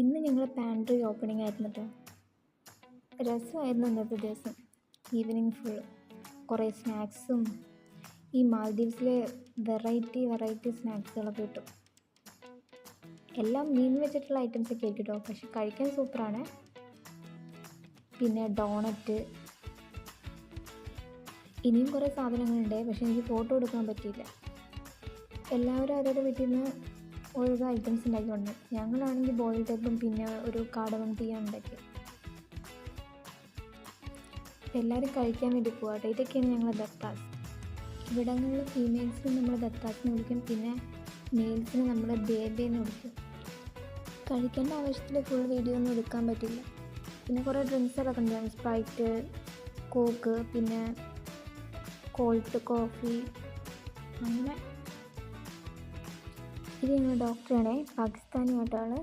ഇന്ന് ഞങ്ങൾ pantry opening ആയിരുന്നു കേട്ടോ. രസമായിരുന്നു ഇന്നത്തെ ദിവസം. ഈവനിങ് ഫുൾ കുറേ സ്നാക്സും ഈ മാൽദീവ്സിലെ വെറൈറ്റി സ്നാക്സുകളൊക്കെ കിട്ടും. എല്ലാം മീൻ വെച്ചിട്ടുള്ള ഐറ്റംസൊക്കെ ആയിരിക്കും കേട്ടോ, പക്ഷെ കഴിക്കാൻ സൂപ്പറാണ്. പിന്നെ ഡോണറ്റ്, ഇനിയും കുറേ സാധനങ്ങളുണ്ട്, പക്ഷെ എനിക്ക് ഫോട്ടോ എടുക്കാൻ പറ്റിയില്ല. എല്ലാവരും അവരുടെ വീട്ടിൽ നിന്ന് ഓരോ ഐറ്റംസ് ഉണ്ടാക്കിക്കൊണ്ട്, ഞങ്ങളാണെങ്കിൽ ബോയിൽഡ് എഗ്ഗും പിന്നെ ഒരു കാടമം ടീയാണ് ഉണ്ടാക്കിയത്. എല്ലാവരും കഴിക്കാൻ വേണ്ടി പോകാട്ടോ. ഇതൊക്കെയാണ് ഞങ്ങളുടെ ദത്താസ്. ഇവിടങ്ങളിൽ ഫീമെയിൽസിന് നമ്മൾ ദത്താസിനെ വിളിക്കും, പിന്നെ മെയിൽസിന് നമ്മൾ ബേബേന്ന് വിളിക്കും. കഴിക്കേണ്ട ആവശ്യത്തിൽ ഫുൾ വീഡിയോ ഒന്നും എടുക്കാൻ പറ്റില്ല. പിന്നെ കുറേ ഡ്രിങ്ക്സുകളൊക്കെ ഉണ്ടാകും, സ്പ്രൈറ്റ്, കോക്ക്, പിന്നെ കോൾട്ട് കോഫി, അങ്ങനെ. ഇത് ഞങ്ങളുടെ ഡോക്ടറാണേ, പാകിസ്ഥാനി ആയിട്ടാണ്.